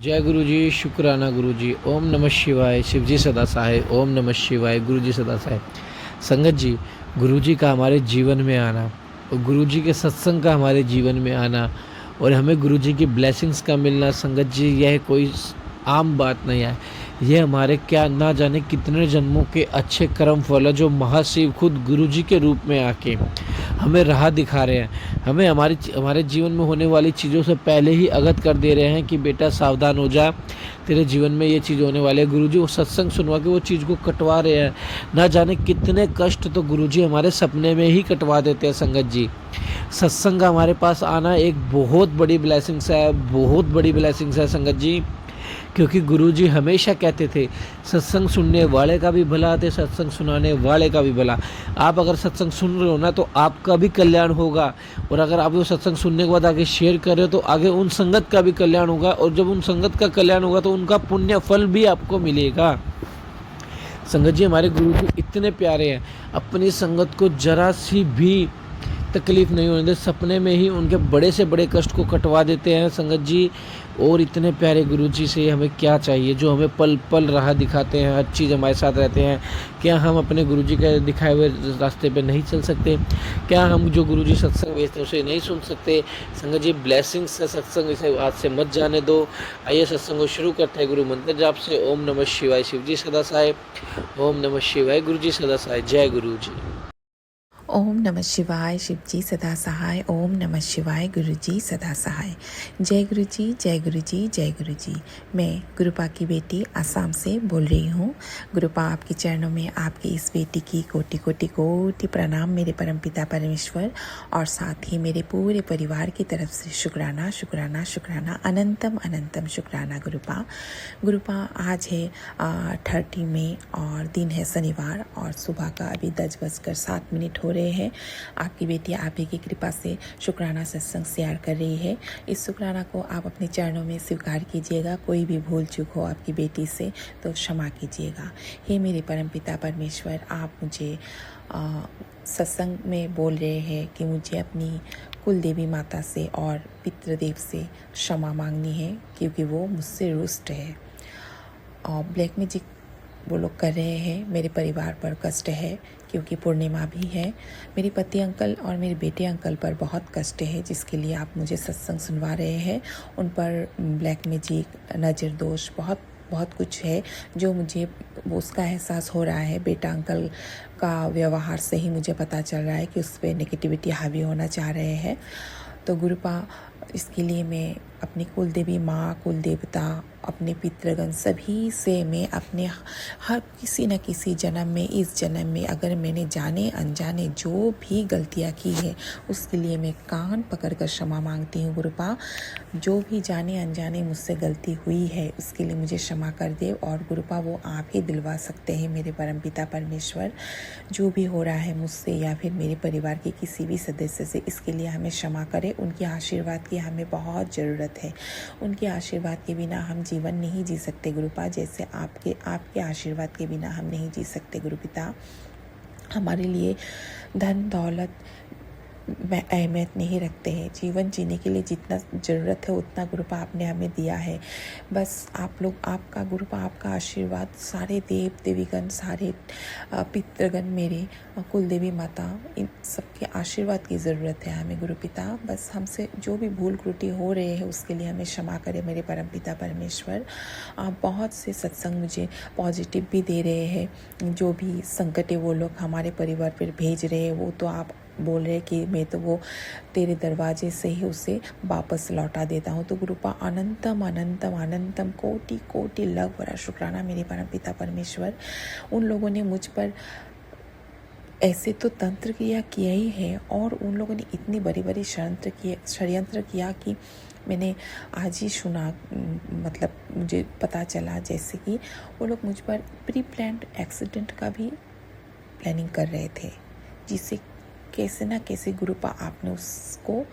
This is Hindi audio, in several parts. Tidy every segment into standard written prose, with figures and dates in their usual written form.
जय गुरु जी, शुक्राना गुरु जी। ओम नमः शिवाय। शिव जी सदा सहाय। ओम नमः शिवाय। गुरु जी सदा सहाय। संगत जी, गुरु जी का हमारे जीवन में आना और गुरु जी के सत्संग का हमारे जीवन में आना और हमें गुरु जी की ब्लेसिंग्स का मिलना, संगत जी, यह कोई आम बात नहीं है। यह हमारे क्या ना जाने कितने जन्मों के अच्छे कर्म फल है, जो महाशिव खुद गुरु जी के रूप में आके हमें राह दिखा रहे हैं। हमें हमारे जीवन में होने वाली चीज़ों से पहले ही अवगत कर दे रहे हैं कि बेटा सावधान हो जा, तेरे जीवन में ये चीज़ होने वाली है। गुरुजी वो सत्संग सुनवा के वो चीज़ को कटवा रहे हैं। ना जाने कितने कष्ट तो गुरुजी हमारे सपने में ही कटवा देते हैं। संगत जी, सत्संग का हमारे पास आना एक बहुत बड़ी ब्लेसिंग्स है, बहुत बड़ी ब्लेसिंग्स है संगत जी। क्योंकि गुरुजी हमेशा कहते थे सत्संग सुनने वाले का भी भला थे, सत्संग सुनाने वाले का भी भला। आप अगर सत्संग सुन रहे हो ना, तो आपका भी कल्याण होगा, और अगर आप वो सत्संग सुनने के बाद आगे शेयर कर रहे हो तो आगे उन संगत का भी कल्याण होगा, और जब उन संगत का कल्याण होगा तो उनका पुण्य फल भी आपको मिलेगा। संगत जी, हमारे गुरु जी इतने प्यारे हैं, अपनी संगत को जरा सी भी तकलीफ नहीं होने देते, सपने में ही उनके बड़े से बड़े कष्ट को कटवा देते हैं संगत जी। और इतने प्यारे गुरु जी से हमें क्या चाहिए, जो हमें पल पल राह दिखाते हैं, हर चीज़ हमारे साथ रहते हैं। क्या हम अपने गुरु जी के दिखाए हुए रास्ते पे नहीं चल सकते? क्या हम जो गुरु जी सत्संग भेजते हैं उसे नहीं सुन सकते? संगत जी, ब्लेसिंग्स का सत्संग, इसे आज से मत जाने दो। आइए सत्संग को शुरू करते हैं गुरु मंत्र जाप से। ओम नमः शिवाय। शिव जी सदा सहाय। ओम नमः शिवाय। गुरु जी सदा सहाय। जय गुरु जी। ओम नमः शिवाय। शिव जी सदा सहाय। ओम नमः शिवाय। गुरु जी सदा सहाय। जय गुरु जी, जय गुरु जी, जय गुरु जी। मैं गुरुपा की बेटी आसाम से बोल रही हूँ। गुरुपा आपके चरणों में आपकी इस बेटी की कोटि कोटि कोटि प्रणाम मेरे परमपिता परमेश्वर, और साथ ही मेरे पूरे परिवार की तरफ से शुक्राना शुक्राना शुक्राना, अनंतम अनंतम शुक्राना गुरुपा। गुरुपा आज है 30 मई और दिन है शनिवार, और सुबह का अभी 10:07 हो रहे हैं। आपकी बेटी आप ही की कृपा से शुक्राना सत्संग शेयर कर रही है। इस शुक्राना को आप अपने चरणों में स्वीकार कीजिएगा। कोई भी भूल चूक हो आपकी बेटी से तो क्षमा कीजिएगा। हे मेरे परमपिता परमेश्वर, आप मुझे सत्संग में बोल रहे हैं कि मुझे अपनी कुल देवी माता से और पितृदेव से क्षमा मांगनी है, क्योंकि वो मुझसे रुष्ट है और ब्लैक मैजिक वो लोग कर रहे हैं। मेरे परिवार पर कष्ट है, क्योंकि पूर्णिमा भी है। मेरे पति अंकल और मेरे बेटे अंकल पर बहुत कष्ट है, जिसके लिए आप मुझे सत्संग सुनवा रहे हैं। उन पर ब्लैक मैजिक, नज़र दोष, बहुत बहुत कुछ है जो मुझे उसका एहसास हो रहा है। बेटा अंकल का व्यवहार से ही मुझे पता चल रहा है कि उस पर नेगेटिविटी हावी होना चाह रहे हैं। तो गुरुपा, इसके लिए मैं अपनी कुल देवी माँ, कुल देवता, अपने पितृगण सभी से मैं अपने हर किसी न किसी जन्म में, इस जन्म में अगर मैंने जाने अनजाने जो भी गलतियाँ की है, उसके लिए मैं कान पकड़कर क्षमा मांगती हूँ गुरुपा। जो भी जाने अनजाने मुझसे गलती हुई है उसके लिए मुझे क्षमा कर दे, और गुरुपा वो आप ही दिलवा सकते हैं मेरे परमपिता परमेश्वर। जो भी हो रहा है मुझसे या फिर मेरे परिवार के किसी भी सदस्य से, इसके लिए हमें क्षमा करें। उनके आशीर्वाद की हमें बहुत ज़रूरत है। उनके आशीर्वाद के बिना हम जीवन नहीं जी सकते गुरुपा, जैसे आपके आशीर्वाद के बिना हम नहीं जी सकते गुरुपिता। हमारे लिए धन दौलत में अहमियत नहीं रखते हैं। जीवन जीने के लिए जितना ज़रूरत है उतना गुरुपा आपने हमें दिया है। बस आप लोग, आपका गुरुपा, आपका आशीर्वाद, सारे देव देवीगण, सारे पितृगण, मेरे कुल देवी माता, इन सबके आशीर्वाद की ज़रूरत है हमें गुरुपिता। बस हमसे जो भी भूल त्रुटि हो रहे हैं उसके लिए हमें क्षमा करें मेरे परमपिता परमेश्वर। आप बहुत से सत्संग मुझे पॉजिटिव भी दे रहे हैं। जो भी संकट है वो लोग हमारे परिवार पर भेज रहे हैं, वो तो आप बोल रहे कि मैं तो वो तेरे दरवाजे से ही उसे वापस लौटा देता हूँ। तो गुरुपा, अनंतम अनंतम अनंतम कोटि कोटि लख बड़ा शुक्राना मेरे परमपिता परमेश्वर। उन लोगों ने मुझ पर ऐसे तो तंत्र किया ही है, और उन लोगों ने इतनी बड़ी बड़ी षड्यंत्र किया कि मैंने आज ही सुना, मतलब मुझे पता चला जैसे कि वो लोग मुझ पर प्री प्लान्ड एक्सीडेंट का भी प्लानिंग कर रहे थे, जिसे कैसे ना कैसे गुरुपा आपने उसको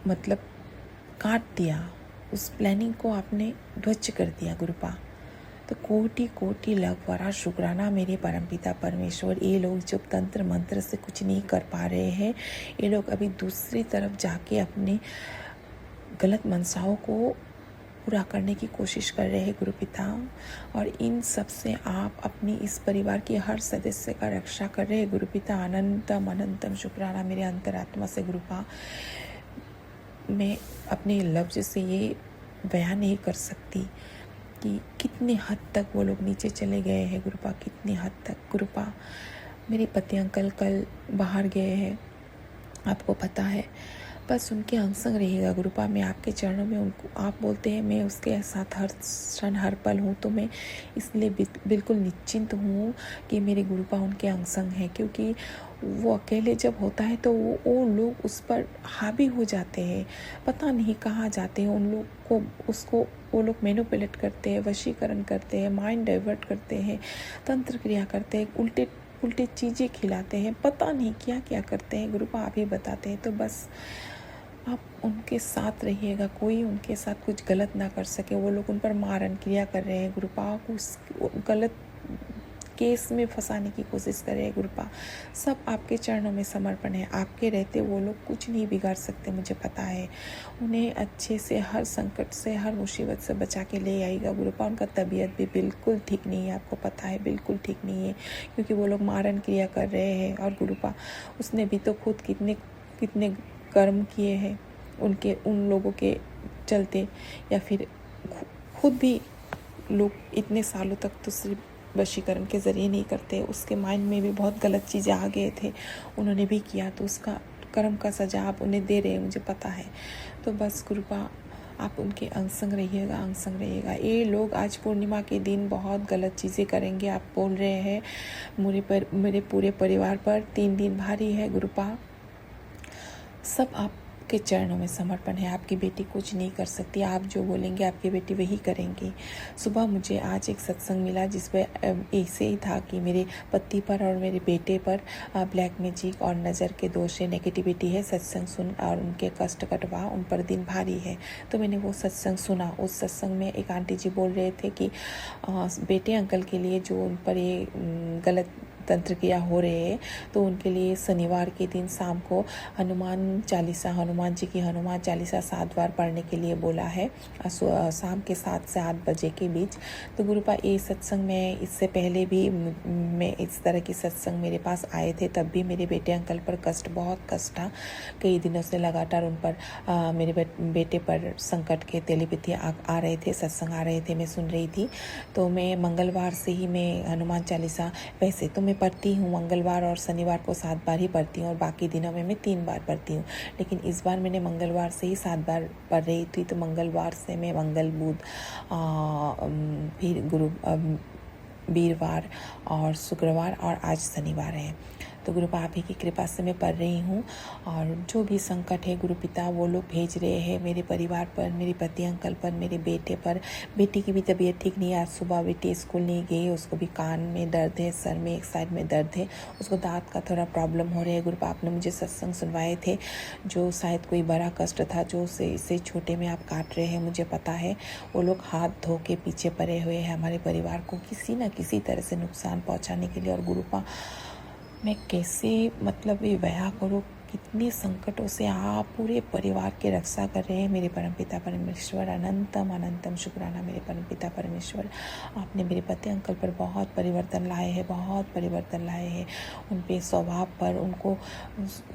मतलब काट दिया, उस प्लानिंग को आपने ध्वस्त कर दिया गुरुपा। तो कोटि कोटि लख बड़ा शुक्राना मेरे परमपिता परमेश्वर। ये लोग जो तंत्र मंत्र से कुछ नहीं कर पा रहे हैं, ये लोग अभी दूसरी तरफ जाके अपने गलत मनसाओं को पूरा करने की कोशिश कर रहे हैं गुरु पिता। और इन सब से आप अपनी इस परिवार के हर सदस्य का रक्षा कर रहे हैं गुरु पिता। अनंतम अनंतम शुक्राना मेरे अंतरात्मा से गुरुपा। मैं अपने लफ्ज़ से ये बयान नहीं कर सकती कि कितने हद तक वो लोग नीचे चले गए हैं गुरुपा, कितने हद तक गुरुपा। मेरे पति अंकल कल बाहर गए हैं, आपको पता है। बस उनके अंग संग रहिएगा गुरुपा। मैं आपके चरणों में उनको, आप बोलते हैं मैं उसके साथ हर क्षण हर पल हूँ, तो मैं इसलिए बिल्कुल निश्चिंत हूँ कि मेरे गुरुपा उनके अंग संग हैं। क्योंकि वो अकेले जब होता है तो वो लोग उस पर हावी हो जाते हैं, पता नहीं कहाँ जाते हैं। उन लोग को उसको वो लोग मैनिपुलेट करते हैं, वशीकरण करते हैं, माइंड डाइवर्ट करते हैं, तंत्र क्रिया करते हैं, उल्टे उल्टे चीज़ें खिलाते हैं, पता नहीं क्या क्या करते हैं गुरुपा, आप ही बताते हैं। तो बस आप उनके साथ रहिएगा, कोई उनके साथ कुछ गलत ना कर सके। वो लोग उन पर मारन क्रिया कर रहे हैं गुरुपा, उस गलत केस में फंसाने की कोशिश कर रहे हैं गुरुपा। सब आपके चरणों में समर्पण है। आपके रहते वो लोग कुछ नहीं बिगाड़ सकते, मुझे पता है। उन्हें अच्छे से हर संकट से हर मुसीबत से बचा के ले आएगा गुरुपा। उनका तबीयत भी बिल्कुल ठीक नहीं है, आपको पता है, बिल्कुल ठीक नहीं है, क्योंकि वो लोग मारन क्रिया कर रहे हैं। और गुरुपा उसने भी तो खुद कितने कितने कर्म किए हैं उन लोगों के चलते, या फिर खुद भी लोग इतने सालों तक तो सिर्फ वशीकरण के ज़रिए नहीं करते, उसके माइंड में भी बहुत गलत चीज़ें आ गए थे, उन्होंने भी किया, तो उसका कर्म का सजा आप उन्हें दे रहे हैं, मुझे पता है। तो बस गुरुपा आप उनके अंग संग रहिएगा, अंग संग रहिएगा। ये लोग आज पूर्णिमा के दिन बहुत गलत चीज़ें करेंगे, आप बोल रहे हैं। मेरे पूरे परिवार पर 3 दिन भारी है गुरुपा। सब आपके चरणों में समर्पण है। आपकी बेटी कुछ नहीं कर सकती, आप जो बोलेंगे आपकी बेटी वही करेंगी। सुबह मुझे आज एक सत्संग मिला जिसमें ऐसे ही था कि मेरे पति पर और मेरे बेटे पर ब्लैक मैजिक और नज़र के दोष है, नेगेटिविटी है। सत्संग सुन और उनके कष्ट कटवा, उन पर दिन भारी है। तो मैंने वो सत्संग सुना। उस सत्संग में एक आंटी जी बोल रहे थे कि बेटे अंकल के लिए जो उन पर ये गलत तंत्र क्रिया हो रहे हैं, तो उनके लिए शनिवार के दिन शाम को हनुमान जी की हनुमान चालीसा 7 बार पढ़ने के लिए बोला है, शाम के 7 से 8 बजे के बीच। तो गुरुपा ये सत्संग में इससे पहले भी मैं इस तरह की सत्संग मेरे पास आए थे, तब भी मेरे बेटे अंकल पर बहुत कष्ट था। कई दिनों से लगातार उन पर मेरे बेटे पर संकट के तेलीबिती आ रहे थे, सत्संग आ रहे थे, मैं सुन रही थी। तो मैं मंगलवार से ही मैं हनुमान चालीसा, वैसे तो मैं पढ़ती हूँ मंगलवार और शनिवार को 7 बार ही पढ़ती हूँ, और बाकी दिनों में मैं 3 बार पढ़ती हूँ, लेकिन इस बार मैंने मंगलवार से ही 7 बार पढ़ रही थी। तो मंगलवार से मैं मंगल बुध फिर वीरवार और शुक्रवार और आज शनिवार है। तो गुरुपा आप ही की कृपा से मैं पढ़ रही हूँ, और जो भी संकट है गुरु पिता वो लोग भेज रहे हैं मेरे परिवार पर, मेरे पति अंकल पर, मेरे बेटे पर। बेटी की भी तबीयत ठीक नहीं है, आज सुबह बेटी स्कूल नहीं गई, उसको भी कान में दर्द है, सर में एक साइड में दर्द है, उसको दांत का थोड़ा प्रॉब्लम हो रहा है। गुरुपा आपने मुझे सत्संग सुनवाए थे, जो शायद कोई बड़ा कष्ट था जो इसे छोटे में आप काट रहे हैं, मुझे पता है। वो लोग हाथ धो के पीछे पड़े हुए हैं हमारे परिवार को किसी न किसी तरह से नुकसान पहुँचाने के लिए। और गुरुपा मैं कैसे मतलब ये बयां करूँ, कितने संकटों से आप पूरे परिवार के रक्षा कर रहे हैं मेरे परमपिता परमेश्वर। अनंतम अनंतम शुक्राना मेरे परमपिता परमेश्वर। आपने मेरे पति अंकल पर बहुत परिवर्तन लाए हैं, बहुत परिवर्तन लाए हैं। उन पे स्वभाव पर उनको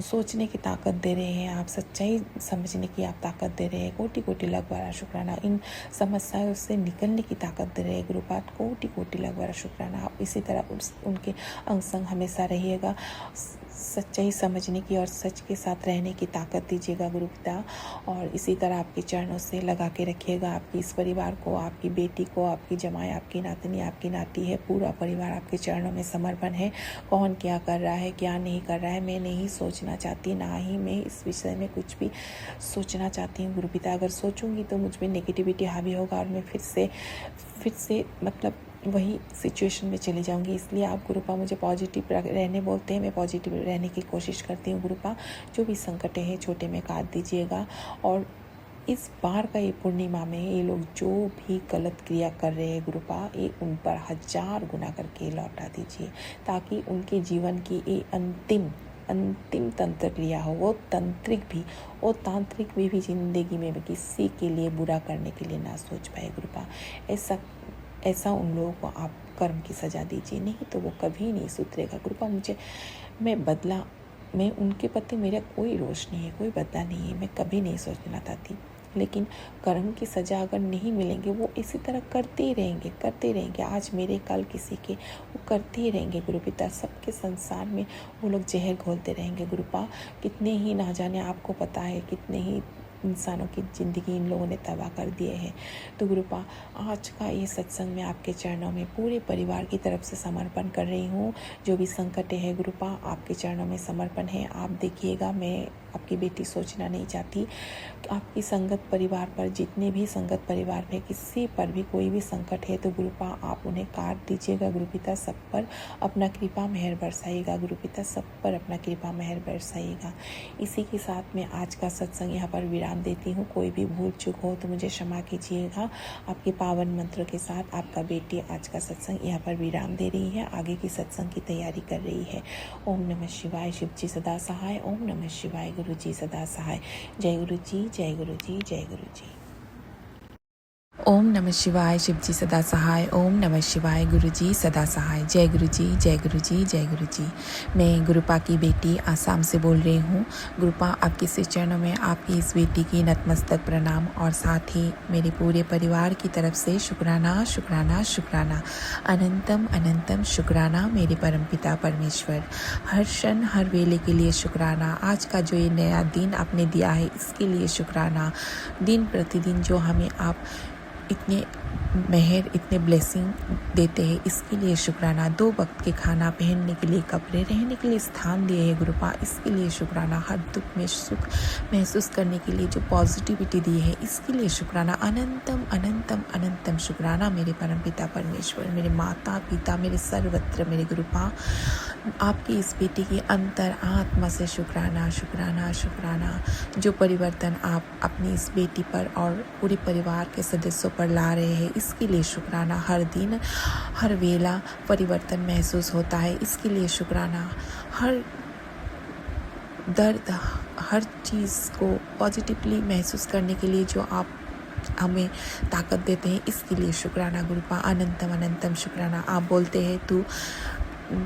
सोचने की ताकत दे रहे हैं आप, सच्चाई समझने की आप ताकत दे रहे हैं। कोटि कोटि लाख बार शुक्राना। इन समस्याओं से निकलने की ताकत दे रहे हैं गुरुपाद, कोटि कोटि लाख बार शुक्राना। आप इसी तरह उनके अंग संग हमेशा रहिएगा, सच्चाई समझने की और सच के साथ रहने की ताकत दीजिएगा गुरु पिता। और इसी तरह आपके चरणों से लगा के रखिएगा आपकी इस परिवार को, आपकी बेटी को, आपकी जमाई, आपकी नातनी, आपकी नाती है, पूरा परिवार आपके चरणों में समर्पण है। कौन क्या कर रहा है क्या नहीं कर रहा है मैं नहीं सोचना चाहती, ना ही मैं इस विषय में कुछ भी सोचना चाहती हूँ गुरु पिता। अगर सोचूंगी तो मुझ में नेगेटिविटी हावी होगा और मैं फिर से मतलब वही सिचुएशन में चली जाऊंगी। इसलिए आप गुरुपा मुझे पॉजिटिव रहने बोलते हैं, मैं पॉजिटिव रहने की कोशिश करती हूँ गुरुपा। जो भी संकट है छोटे में काट दीजिएगा, और इस बार का ये पूर्णिमा में ये लोग जो भी गलत क्रिया कर रहे हैं गुरुपा, ये उन पर 1000 गुना करके लौटा दीजिए, ताकि उनके जीवन की ये अंतिम अंतिम तंत्र क्रिया हो, वो तांत्रिक भी ज़िंदगी में किसी के लिए बुरा करने के लिए ना सोच पाए गुरुपा। ऐसा उन लोगों को आप कर्म की सज़ा दीजिए, नहीं तो वो कभी नहीं सुधरेगा गुरुपा। मैं उनके प्रति मेरा कोई रोष नहीं है, कोई बदला नहीं है, मैं कभी नहीं सोचना चाहती, लेकिन कर्म की सज़ा अगर नहीं मिलेंगे वो इसी तरह करते ही रहेंगे। आज मेरे कल किसी के, वो करते ही रहेंगे गुरुपिता। सबके संसार में वो लोग जहर घोलते रहेंगे गुरुपा। कितने ही ना जाने, आपको पता है कितने ही इंसानों की ज़िंदगी इन लोगों ने तबाह कर दिए हैं। तो गुरुपा, आज का ये सत्संग मैं आपके चरणों में पूरे परिवार की तरफ से समर्पण कर रही हूँ। जो भी संकट है गुरुपा, आपके चरणों में समर्पण है। आप देखिएगा, मैं आपकी बेटी सोचना नहीं चाहती आपकी संगत परिवार पर, जितने भी संगत परिवार में किसी पर भी कोई भी संकट है तो गुरुपा आप उन्हें काट दीजिएगा गुरुपिता। सब पर अपना कृपा मेहर बरसाइएगा गुरुपिता, सब पर अपना कृपा मेहर बरसाइएगा। इसी के साथ मैं आज का सत्संग यहाँ पर विराम देती हूँ। कोई भी भूल चूक हो तो मुझे क्षमा कीजिएगा। आपके पावन मंत्र के साथ आपका बेटी आज का सत्संग यहाँ पर विराम दे रही है, आगे की सत्संग की तैयारी कर रही है। ओम नमः शिवाय, शिव जी सदा सहाय। ओम नमः शिवाय, गुरु जी सदा सहाय। जय गुरु जी, जय गुरु जी, जय गुरु जी। ओम नमः शिवाय, शिव जी सदा सहाय। ओम नमः शिवाय, गुरु जी सदा सहाय। जय गुरु जी, जय गुरु जी, जय गुरु जी। मैं गुरुपा की बेटी आसाम से बोल रही हूँ। गुरुपा, आपके श्री चरणों में आपकी इस बेटी की नतमस्तक प्रणाम, और साथ ही मेरे पूरे परिवार की तरफ से शुक्राना शुक्राना शुक्राना, अनंतम अनंतम शुक्राना मेरे परमपिता परमेश्वर। हर क्षण हर वेले के लिए शुक्राना। आज का जो ये नया दिन आपने दिया है इसके लिए शुक्राना। दिन प्रतिदिन जो हमें आप इतने मेहर, इतने ब्लेसिंग देते हैं, इसके लिए शुक्राना। 2 वक्त के खाना, पहनने के लिए कपड़े, रहने के लिए स्थान दिए हैं गुरुपा, इसके लिए शुक्राना। हर दुख में सुख महसूस करने के लिए जो पॉजिटिविटी दी है इसके लिए शुक्राना। अनंतम अनंतम अनंतम शुक्राना मेरे परमपिता परमेश्वर, मेरे माता पिता, मेरे सर्वत्र मेरे गुरुपा। आपकी इस बेटी की अंतर आत्मा से शुक्राना शुक्राना शुक्राना। जो परिवर्तन आप अपनी इस बेटी पर और पूरे परिवार के सदस्यों पर ला रहे हैं इसके लिए शुक्राना। हर दिन हर वेला परिवर्तन महसूस होता है, इसके लिए शुक्राना। हर दर्द, हर चीज़ को पॉजिटिवली महसूस करने के लिए जो आप हमें ताकत देते हैं इसके लिए शुक्राना गुरुपा। अनंतम अनंतम शुक्राना। आप बोलते हैं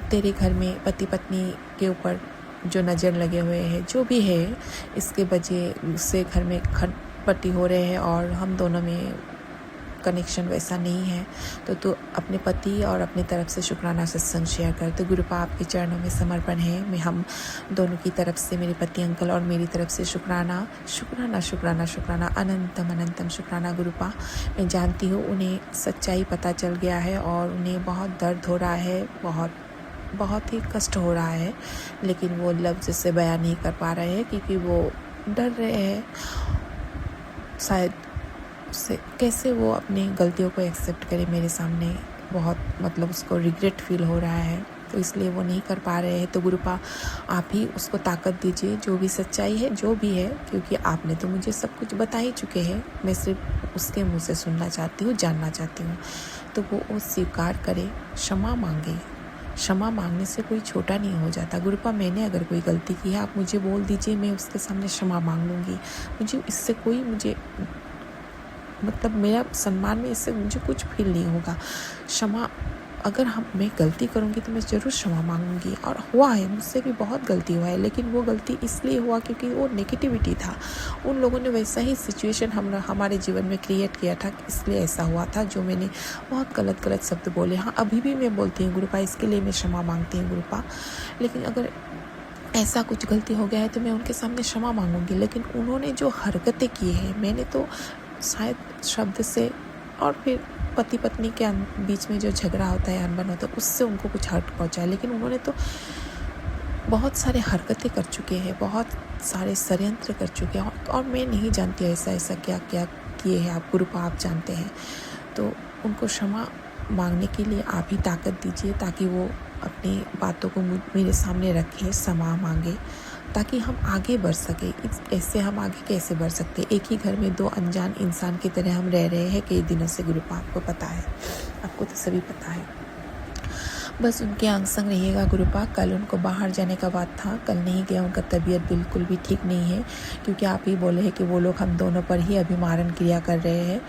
तेरे घर में पति पत्नी के ऊपर जो नज़र लगे हुए हैं, जो भी है इसके वजह से घर में खटपटी हो रहे हैं और हम दोनों में कनेक्शन वैसा नहीं है, तो तू अपने पति और अपनी तरफ से शुक्राना सत्संग शेयर कर। तो गुरुपा, आपके चरणों में समर्पण है। मैं हम दोनों की तरफ से, मेरे पति अंकल और मेरी तरफ से शुक्राना शुक्राना शुक्राना शुक्राना, अनंतम अनंतम शुक्राना गुरुपा। मैं जानती हूँ उन्हें सच्चाई पता चल गया है और उन्हें बहुत दर्द हो रहा है, बहुत ही कष्ट हो रहा है, लेकिन वो लफ्ज़ से बयान नहीं कर पा रहे हैं क्योंकि वो डर रहे हैं शायद से कैसे वो अपनी गलतियों को एक्सेप्ट करे मेरे सामने। बहुत उसको रिग्रेट फील हो रहा है, तो इसलिए वो नहीं कर पा रहे हैं। तो गुरुपा, आप ही उसको ताकत दीजिए, जो भी सच्चाई है जो भी है, क्योंकि आपने तो मुझे सब कुछ बता ही चुके हैं। मैं सिर्फ उसके मुंह से सुनना चाहती हूँ, जानना चाहती हूँ। तो वो स्वीकार करे, क्षमा मांगे। क्षमा मांगने से कोई छोटा नहीं हो जाता गुरुपा। मैंने अगर कोई गलती की है आप मुझे बोल दीजिए, मैं उसके सामने क्षमा मांग लूँगी। मुझे इससे कोई मेरा सम्मान में इससे मुझे कुछ फील नहीं होगा। क्षमा, अगर मैं गलती करूँगी तो मैं ज़रूर क्षमा मांगूंगी। और हुआ है, मुझसे भी बहुत गलती हुआ है, लेकिन वो गलती इसलिए हुआ क्योंकि वो नेगेटिविटी था। उन लोगों ने वैसा ही सिचुएशन हमारे जीवन में क्रिएट किया था, इसलिए ऐसा हुआ था। जो मैंने बहुत गलत शब्द बोले, हाँ अभी भी मैं बोलती हूँ गुरुपा, इसके लिए मैं क्षमा मांगती हूँ गुरुपा। लेकिन अगर ऐसा कुछ गलती हो गया है तो मैं उनके सामने क्षमा मांगूंगी। लेकिन उन्होंने जो हरकतें की है, मैंने तो शायद शब्द से और फिर पति पत्नी के बीच में जो झगड़ा होता है, अनबन होता है, उससे उनको कुछ हर्ट पहुंचा है। लेकिन उन्होंने तो बहुत सारे हरकतें कर चुके हैं, बहुत सारे षड्यंत्र कर चुके हैं, और मैं नहीं जानती ऐसा क्या क्या किए हैं आप गुरुपा, आप जानते हैं। तो उनको क्षमा मांगने के लिए आप ही ताकत दीजिए, ताकि वो अपनी बातों को मेरे सामने रखें, क्षमा मांगे, ताकि हम आगे बढ़ सके। ऐसे हम आगे कैसे बढ़ सकते? एक ही घर में 2 अनजान इंसान की तरह हम रह रहे हैं कई दिनों से गुरुपा, आपको पता है, आपको तो सभी पता है। बस उनके अंग संग रहिएगा गुरुपा। कल उनको बाहर जाने का बात था, कल नहीं गया, उनका तबीयत बिल्कुल भी ठीक नहीं है, क्योंकि आप ही बोले हैं कि वो लोग हम दोनों पर ही अभिमारण क्रिया कर रहे हैं।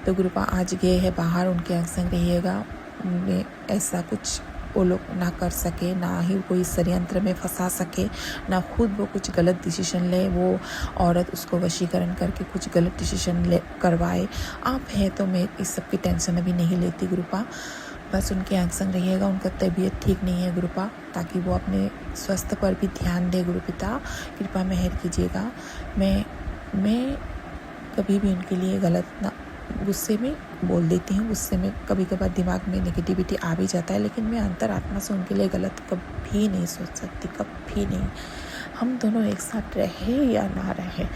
तो गुरुपा आज गए हैं बाहर, उनके अंग संग रहिएगा। उनमें ऐसा कुछ वो लोग ना कर सके, ना ही कोई षड्यंत्र में फंसा सके, ना खुद वो कुछ गलत डिसीजन ले, वो औरत उसको वशीकरण करके कुछ गलत डिसीजन ले करवाए। आप हैं तो मैं इस सब की टेंशन अभी नहीं लेती गुरुपा। बस उनके अंग संग रहिएगा, उनका तबीयत ठीक नहीं है गुरुपा, ताकि वो अपने स्वास्थ्य पर भी ध्यान दे गुरुपिता। कृपा मेहर कीजिएगा। मैं कभी भी उनके लिए गलत ना, गुस्से में बोल देती हूँ, गुस्से में कभी कभार दिमाग में नेगेटिविटी आ भी जाता है, लेकिन मैं अंतरात्मा से उनके लिए गलत कभी नहीं सोच सकती, कभी नहीं। हम दोनों एक साथ रहे या ना रहे,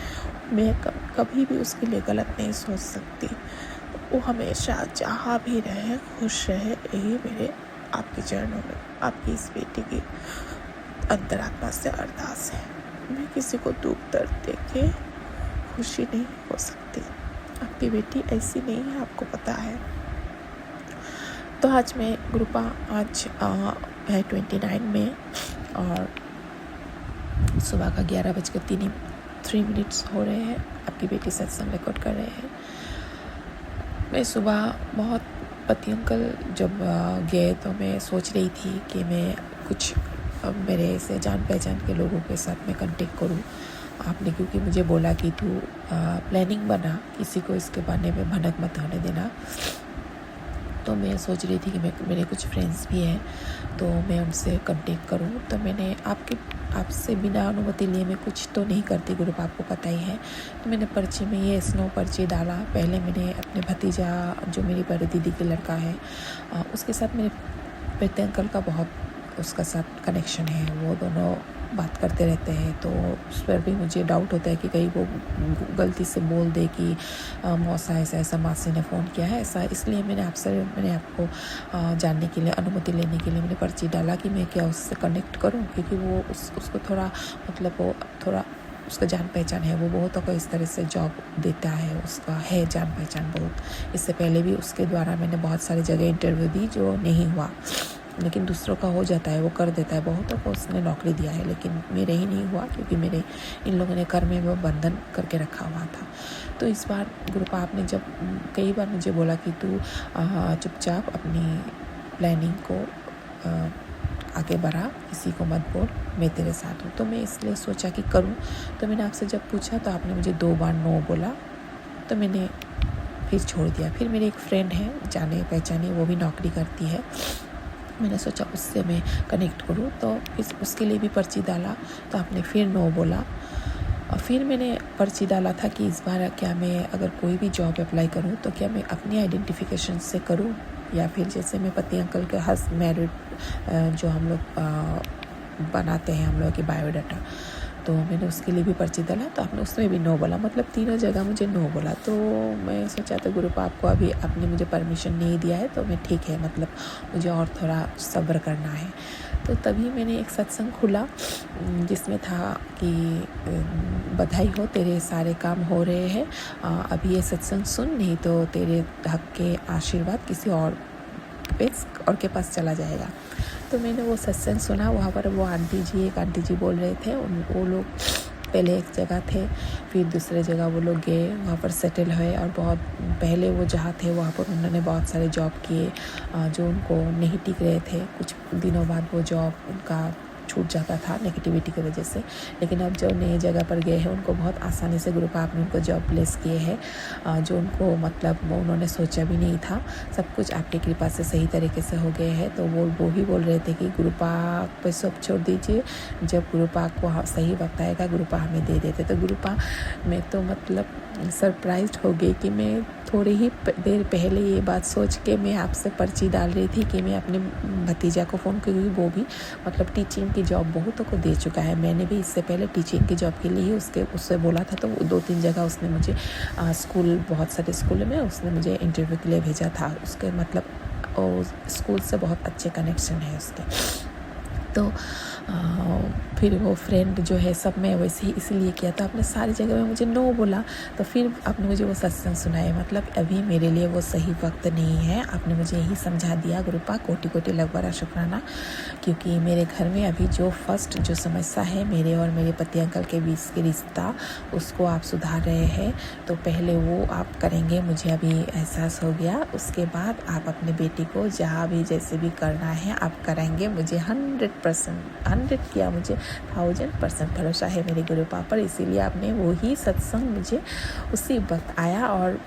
मैं कभी भी उसके लिए गलत नहीं सोच सकती। वो हमेशा जहाँ भी रहे खुश रहे, यही मेरे आपके चरणों में, आपकी इस बेटी की अंतरात्मा से अरदास है। मैं किसी को दुख दर्द देके खुशी नहीं हो सकती। आपकी बेटी ऐसी नहीं है, आपको पता है। तो आज मैं गुरुपा, आज है 29 में और सुबह का 11:03 हो रहे हैं। आपकी बेटी सत्संग रिकॉर्ड कर रहे हैं। मैं सुबह बहुत, पति अंकल जब गए तो मैं सोच रही थी कि मैं कुछ मेरे से जान पहचान के लोगों के साथ में कांटेक्ट करूं। आपने क्योंकि मुझे बोला कि तू प्लानिंग बना, किसी को इसके बारे में भनक मत होने देना। तो मैं सोच रही थी कि मेरे कुछ फ्रेंड्स भी हैं, तो मैं उनसे कांटेक्ट करूं। तो मैंने आपसे बिना अनुमति लिए मैं कुछ तो नहीं करती गुरुप, आपको पता ही है। तो मैंने पर्ची में ये स्नो पर्ची डाला। पहले मैंने अपने भतीजा, जो मेरी बड़ी दीदी के लड़का है, उसके साथ मेरे बेटे अंकल का बहुत उसका साथ कनेक्शन है, वो दोनों बात करते रहते हैं। तो उस पर भी मुझे डाउट होता है कि कहीं वो गलती से बोल दे कि मौसा ऐसा मासी ने फ़ोन किया है ऐसा। इसलिए मैंने आपको जानने के लिए, अनुमति लेने के लिए मैंने पर्ची डाला कि मैं क्या उससे कनेक्ट करूं, क्योंकि वो उसको थोड़ा, मतलब वो थोड़ा उसका जान पहचान है, वो बहुतों को इस तरह से जॉब देता है, उसका है जान पहचान बहुत। इससे पहले भी उसके द्वारा मैंने बहुत सारी जगह इंटरव्यू दी जो नहीं हुआ, लेकिन दूसरों का हो जाता है, वो कर देता है। बहुतों को उसने नौकरी दिया है, लेकिन मेरे ही नहीं हुआ, क्योंकि मेरे इन लोगों ने कर में वो बंधन करके रखा हुआ था। तो इस बार गुरुपा आपने जब कई बार मुझे बोला कि तू चुपचाप अपनी प्लानिंग को आगे बढ़ा, किसी को मत बोल, मैं तेरे साथ हूँ। तो मैं इसलिए सोचा कि करूँ। तो मैंने आपसे जब पूछा तो आपने मुझे 2 बार नो बोला, तो मैंने फिर छोड़ दिया। फिर मेरी एक फ्रेंड है जाने पहचाने, वो भी नौकरी करती है, मैंने सोचा उससे मैं कनेक्ट करूँ। तो उसके लिए भी पर्ची डाला, तो आपने फिर नो बोला। और फिर मैंने पर्ची डाला था कि इस बार क्या मैं अगर कोई भी जॉब अप्लाई करूँ तो क्या मैं अपनी आइडेंटिफिकेशन से करूँ, या फिर जैसे मैं पति अंकल के मैरिड जो हम लोग बनाते हैं हम लोग की बायोडाटा, तो मैंने उसके लिए भी पर्ची डाला। तो आपने उसमें भी नो बोला, मतलब तीनों जगह मुझे नो बोला। तो मैं सोचा था गुरुपा आपको अभी आपने मुझे परमिशन नहीं दिया है, तो मैं ठीक है, मतलब मुझे और थोड़ा सब्र करना है। तो तभी मैंने एक सत्संग खुला जिसमें था कि बधाई हो, तेरे सारे काम हो रहे हैं, अभी ये सत्संग सुन, नहीं तो तेरे हक के आशीर्वाद किसी और के पास चला जाएगा। तो मैंने वो सत्संग सुना। वहाँ पर वो एक आंटी जी बोल रहे थे, वो लोग पहले एक जगह थे, फिर दूसरे जगह वो लोग गए, वहाँ पर सेटल हुए, और बहुत पहले वो जहाँ थे वहाँ पर उन्होंने बहुत सारे जॉब किए जो उनको नहीं टिक रहे थे। कुछ दिनों बाद वो जॉब उनका छूट जाता था नेगेटिविटी की वजह से, लेकिन अब जो नई जगह पर गए हैं उनको बहुत आसानी से गुरुपा आपने उनको जॉब प्लेस किए हैं, जो उनको मतलब वो उन्होंने सोचा भी नहीं था। सब कुछ आपकी कृपा से सही तरीके से हो गए हैं। तो वो भी बोल रहे थे कि गुरुपा पे सब छोड़ दीजिए, जब गुरुपा को सही वक्त आएगा गुरुपा हमें दे देते। तो गुरुपा मैं तो मतलब सरप्राइज्ड हो गई कि मैं थोड़ी ही देर पहले ये बात सोच के मैं आपसे पर्ची डाल रही थी कि मैं अपने भतीजा को फ़ोन करूँगी। वो भी मतलब टीचिंग की जॉब बहुतों को दे चुका है। मैंने भी इससे पहले टीचिंग की जॉब के लिए उससे बोला था, तो 2-3 जगह उसने मुझे स्कूल, बहुत सारे स्कूल में उसने मुझे इंटरव्यू के लिए भेजा था। उसके मतलब स्कूल से बहुत अच्छे कनेक्शन है उसके। तो फिर वो फ्रेंड जो है सब में वैसे ही इसलिए किया था, आपने सारी जगह में मुझे नो बोला, तो फिर आपने मुझे वो सत्संग सुनाए। मतलब अभी मेरे लिए वो सही वक्त नहीं है, आपने मुझे यही समझा दिया। गुरुपा कोटि कोटि लखबारा शुक्राना, क्योंकि मेरे घर में अभी जो फर्स्ट जो समस्या है मेरे और मेरे पति अंकल के बीच के रिश्ता, उसको आप सुधार रहे हैं, तो पहले वो आप करेंगे, मुझे अभी एहसास हो गया। उसके बाद आप अपने बेटी को जहाँ भी जैसे भी करना है आप करेंगे। मुझे 100% किया, मुझे 1000% भरोसा है मेरे गुरुपा पर, इसीलिए आपने वही सत्संग मुझे उसी वक्त आया। और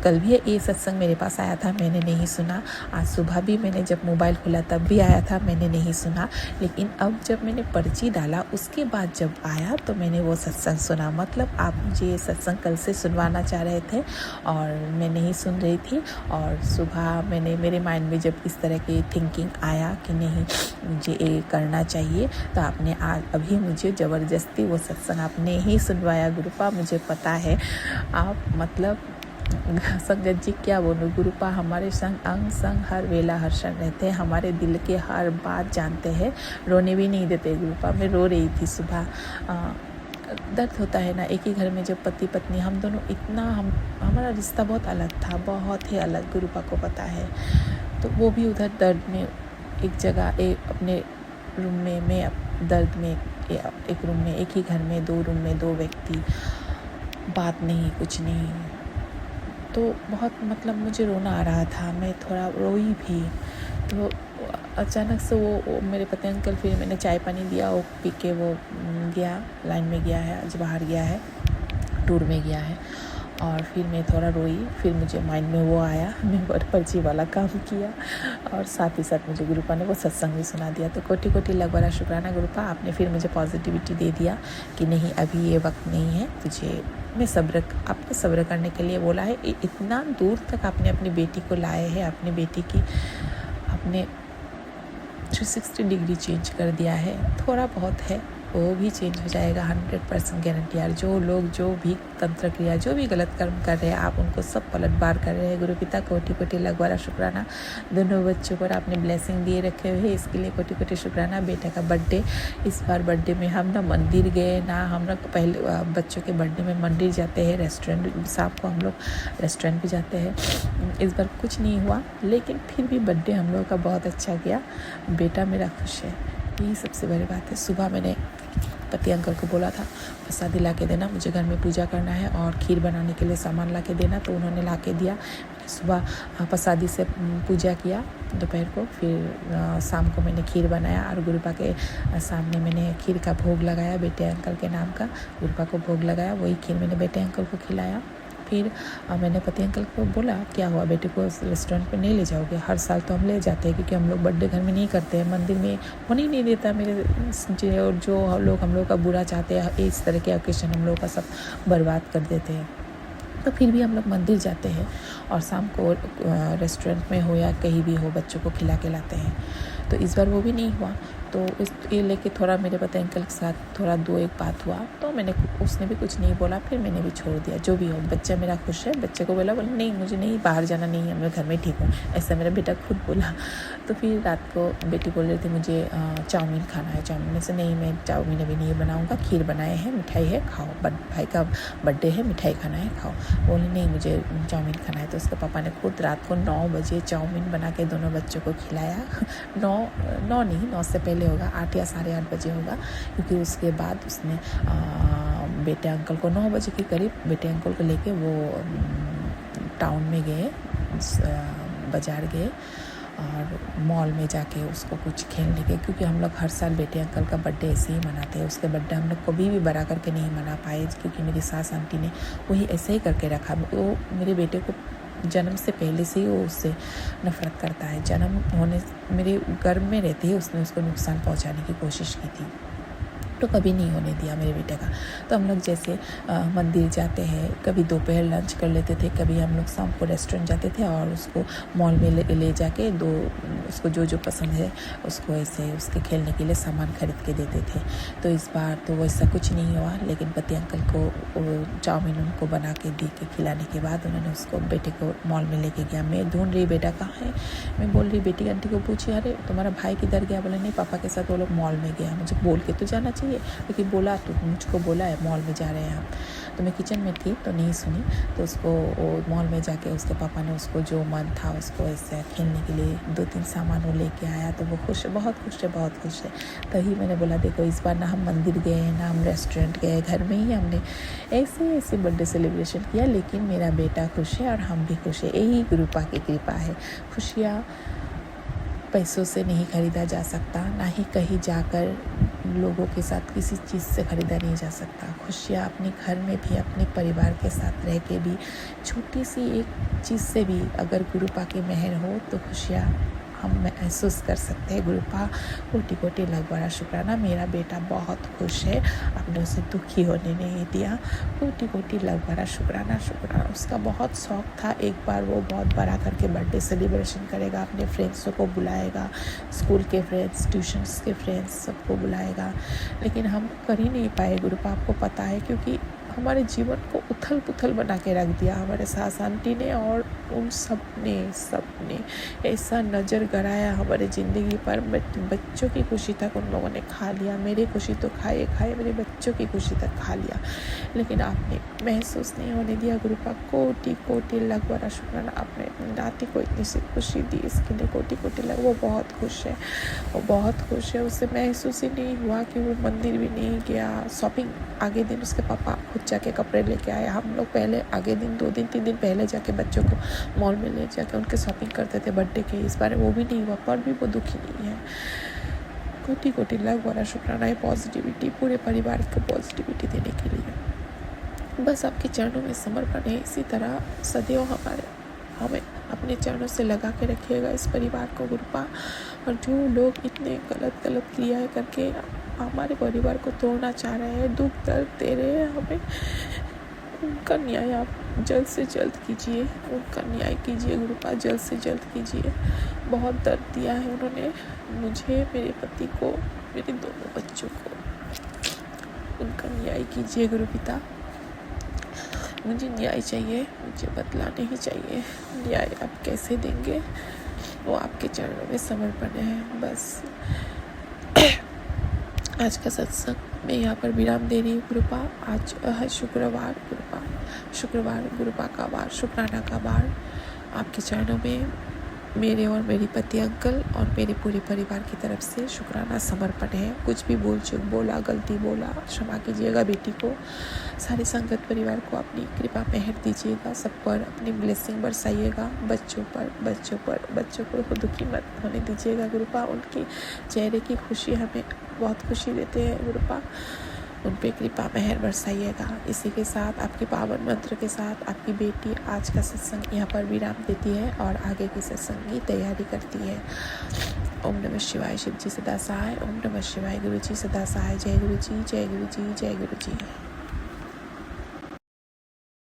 कल भी ये सत्संग मेरे पास आया था, मैंने नहीं सुना। आज सुबह भी मैंने जब मोबाइल खोला तब भी आया था, मैंने नहीं सुना। लेकिन अब जब मैंने पर्ची डाला उसके बाद जब आया तो मैंने वो सत्संग सुना। मतलब आप मुझे ये सत्संग कल से सुनवाना चाह रहे थे और मैं नहीं सुन रही थी। और सुबह मेरे माइंड में जब इस तरह की थिंकिंग आया कि नहीं मुझे ये करना चाहिए, तो आपने आज अभी मुझे ज़बरदस्ती वो सत्संग आपने ही सुनवाया। गुरुपा मुझे पता है आप मतलब संगत जी क्या बोलूँ, गुरुपा हमारे संग अंग संग हर वेला हर क्षण रहते हैं, हमारे दिल के हर बात जानते हैं, रोने भी नहीं देते। गुरुपा मैं रो रही थी सुबह। दर्द होता है ना, एक ही घर में जब पति पत्नी हम दोनों इतना हमारा रिश्ता बहुत अलग था, बहुत ही अलग, गुरुपा को पता है। तो वो भी उधर दर्द में एक जगह अपने रूम में, मैं दर्द में एक रूम में, एक ही घर में 2 रूम में 2 व्यक्ति, बात नहीं कुछ नहीं। तो बहुत मतलब मुझे रोना आ रहा था, मैं थोड़ा रोई भी। तो अचानक से वो मेरे पति अंकल, फिर मैंने चाय पानी दिया, वो पी के वो गया, लाइन में गया है, आज बाहर गया है, टूर में गया है। और फिर मैं थोड़ा रोई, फिर मुझे माइंड में वो आया, मैं पर्ची वाला काम किया और साथ ही साथ मुझे गुरुपा ने वो सत्संग भी सुना दिया। तो कोटि कोटि लखबारा शुक्राना गुरुपा, आपने फिर मुझे पॉजिटिविटी दे दिया कि नहीं अभी ये वक्त नहीं है, तुझे मैं आपने सब्र करने के लिए बोला है। इतना दूर तक आपने अपनी बेटी को लाए हैं, अपनी बेटी की आपने 360 डिग्री चेंज कर दिया है। थोड़ा बहुत है वो भी चेंज हो जाएगा, 100% गारंटी यार। जो लोग जो भी तंत्र क्रिया जो भी गलत कर्म कर रहे हैं आप उनको सब पलटवार कर रहे हैं। गुरु पिता कोटि कोटि लखबारा शुक्राना, दोनों बच्चों पर आपने ब्लेसिंग दिए रखे हुए हैं, इसके लिए कोटि कोटि शुक्राना। बेटा का बर्थडे, इस बार बर्थडे में हम ना मंदिर गए ना, हम लोग पहले बच्चों के बर्थडे में मंदिर जाते हैं, रेस्टोरेंट शाम को हम लोग रेस्टोरेंट भी जाते हैं। इस बार कुछ नहीं हुआ, लेकिन फिर भी बर्थडे हम लोग का बहुत अच्छा गया, बेटा मेरा खुश है, यही सबसे बड़ी बात है। सुबह मैंने पति अंकल को बोला था प्रसादी ला के देना, मुझे घर में पूजा करना है और खीर बनाने के लिए सामान ला के देना, तो उन्होंने ला के दिया। सुबह प्रसादी से पूजा किया दोपहर को, फिर शाम को मैंने खीर बनाया और गुरुपा के सामने मैंने खीर का भोग लगाया, बेटे अंकल के नाम का गुरुपा को भोग लगाया, वही खीर मैंने बेटे अंकल को खिलाया। फिर मैंने पति अंकल को बोला क्या हुआ बेटे को रेस्टोरेंट पे नहीं ले जाओगे, हर साल तो हम ले जाते हैं क्योंकि हम लोग बर्थडे घर में नहीं करते हैं, मंदिर में होने ही नहीं देता मेरे जो लोग हम लोग का बुरा चाहते हैं, इस तरह के ओकेशन हम लोग का सब बर्बाद कर देते हैं। तो फिर भी हम लोग मंदिर जाते हैं और शाम को रेस्टोरेंट में हो या कहीं भी हो बच्चों को खिला के लाते हैं। तो इस बार वो भी नहीं हुआ, तो ये लेके थोड़ा मेरे पति अंकल के साथ थोड़ा 2-1 बात हुआ, तो उसने भी कुछ नहीं बोला, फिर मैंने भी छोड़ दिया। जो भी हो बच्चा मेरा खुश है, बच्चे को बोला नहीं मुझे नहीं बाहर जाना नहीं है, मैं घर में ठीक हूँ, ऐसा मेरा बेटा खुद बोला। तो फिर रात को बेटी बोल रही थी मुझे चाउमीन खाना है, चाउमीन में से नहीं मैं चाउमीन अभी नहीं बनाऊँगा, खीर बनाए हैं, मिठाई है खाओ, भाई का बर्थडे है, मिठाई खाना है खाओ। बोले नहीं मुझे चाउमीन खाना है, तो उसके पापा ने खुद रात को 9 बजे चाउमीन बना के दोनों बच्चों को खिलाया। 9 से पहले होगा, 8 या 8:30 बजे होगा, क्योंकि उसके बाद उसने बेटे अंकल को 9 बजे के करीब बेटे अंकल को लेके वो टाउन में गए, बाज़ार गए और मॉल में जाके उसको कुछ खेलने के, क्योंकि हम लोग हर साल बेटे अंकल का बर्थडे ऐसे ही मनाते हैं। उसके बर्थडे हम लोग कभी भी बड़ा करके नहीं मना पाए, क्योंकि मेरी सास आंटी ने वही ऐसे ही करके रखा। वो मेरे बेटे को जन्म से पहले से ही वो उससे नफरत करता है, जन्म होने मेरे गर्भ में रहते ही उसने उसको नुकसान पहुंचाने की कोशिश की थी। तो कभी नहीं होने दिया मेरे बेटे का। तो हम लोग जैसे मंदिर जाते हैं, कभी दोपहर लंच कर लेते थे, कभी हम लोग शाम को रेस्टोरेंट जाते थे और उसको मॉल में ले जाके उसको जो पसंद है उसको ऐसे उसके खेलने के लिए सामान खरीद के देते थे। तो इस बार तो वैसा कुछ नहीं हुआ, लेकिन पति अंकल को चाउमीन उनको बना के दे के खिलाने के बाद उन्होंने उसको बेटे को मॉल में लेके गया। मैं ढूंढ रही बेटा कहाँ है, मैं बोल रही बेटी आंटी को पूछी, अरे तुम्हारा भाई किधर गया? बोले नहीं, पापा के साथ वो लोग मॉल में गया। मुझे बोल के तो जाना चाहिए, लेकिन बोला तो मुझको बोला है मॉल में जा रहे हैं आप। तो मैं किचन में थी तो नहीं सुनी। तो उसको मॉल में जाके उसके पापा ने उसको जो मन था उसको ऐसे खेलने के लिए 2-3 सामान वो लेके आया। तो वो खुश है, बहुत खुश है, बहुत खुश है। तभी मैंने बोला देखो इस बार ना हम मंदिर गए, ना हम रेस्टोरेंट गए, घर में ही हमने ऐसे बर्थडे सेलिब्रेशन किया, लेकिन मेरा बेटा खुश है और हम भी खुश है। यही गुरुपा की कृपा है। खुशियाँ पैसों से नहीं खरीदा जा सकता, ना ही कहीं जाकर लोगों के साथ किसी चीज़ से खरीदा नहीं जा सकता। खुशियाँ अपने घर में भी, अपने परिवार के साथ रह के भी, छोटी सी एक चीज़ से भी अगर गुरुपा की मेहर हो तो खुशियाँ हम महसूस कर सकते हैं। गुरुपा कोटि कोटि लाख बड़ा शुक्राना। मेरा बेटा बहुत खुश है, आपने उसे दुखी होने नहीं दिया। कोटि कोटि लाख बड़ा शुक्राना शुक्राना। उसका बहुत शौक था एक बार वो बहुत बड़ा करके बर्थडे सेलिब्रेशन करेगा, अपने फ्रेंड्सों को बुलाएगा, स्कूल के फ्रेंड्स, ट्यूशन्स के फ्रेंड्स, सबको बुलाएगा, लेकिन हम कर ही नहीं पाए। गुरुपा आपको पता है, क्योंकि हमारे जीवन को उथल पुथल बना के रख दिया हमारे सास आंटी ने, और उन सब ने ऐसा नज़र गड़ाया हमारे ज़िंदगी पर। बच्चों की खुशी तक उन लोगों ने खा लिया। मेरी खुशी तो खाए मेरे बच्चों की खुशी तक खा लिया, लेकिन आपने महसूस नहीं होने दिया। गुरुपा कोटि कोटि लाख बड़ा शुक्राना। आपने अपनी नाती को इतनी सी खुशी दी, इसके लिए कोटि कोटि लाख। वो बहुत खुश है, वो बहुत खुश है। उसे महसूस ही नहीं हुआ कि वो मंदिर भी नहीं गया। शॉपिंग आगे दिन उसके पापा खुद जाके कपड़े लेके आए। हम लोग पहले आगे दिन 2-3 दिन पहले जाके बच्चों को मॉल में ले जाके उनके शॉपिंग करते थे बर्थडे के। इस बार वो भी नहीं हुआ, पर भी वो दुखी नहीं है। कोटि कोटि लाख बड़ा शुक्राना है पॉजिटिविटी, पूरे परिवार को पॉजिटिविटी देने के लिए। बस आपके चरणों में समर्पण है। इसी तरह सदैव हमें अपने चरणों से लगा के रखिएगा इस परिवार को गुरुपा। और जो लोग इतने गलत क्रियाएं करके हमारे परिवार को तोड़ना चाह रहे हैं, दुख दर्द दे रहे हैं हमें, उनका न्याय आप जल्द से जल्द कीजिए, उनका न्याय कीजिए गुरुपा, जल्द से जल्द कीजिए। बहुत दर्द दिया है उन्होंने मुझे, मेरे पति को, मेरे दोनों बच्चों को। उनका न्याय कीजिए गुरुपिता। मुझे न्याय चाहिए, मुझे बदला नहीं चाहिए। न्याय आप कैसे देंगे वो आपके चरणों में समर्पण है। बस आज का सत्संग मैं यहाँ पर विराम दे रही हूँ गुरुपा। आज है शुक्रवार गुरुपा का वार, शुक्राना का वार। आपके चरणों में मेरे और मेरी पति अंकल और मेरे पूरे परिवार की तरफ से शुक्राना समर्पण है। कुछ भी भूल चूक बोला, गलती बोला, क्षमा कीजिएगा बेटी को। सारे संगत परिवार को अपनी कृपा मेहर दीजिएगा, सब पर अपनी ब्लेसिंग बरसाइएगा। बच्चों को दुखी मत होने दीजिएगा गुरुपा। उनके चेहरे की खुशी हमें बहुत खुशी देते हैं गुरुपा। उन पे कृपा मेहर बरसाइएगा। इसी के साथ आपके पावन मंत्र के साथ आपकी बेटी आज का सत्संग यहाँ पर विराम देती है और आगे की सत्संग की तैयारी करती है। ओम नमः शिवाय। शिव जी सदा सहाय। ओम नमः शिवाय। गुरु जी सदा सहाय। जय गुरु जी, जय गुरु जी, जय गुरु जी।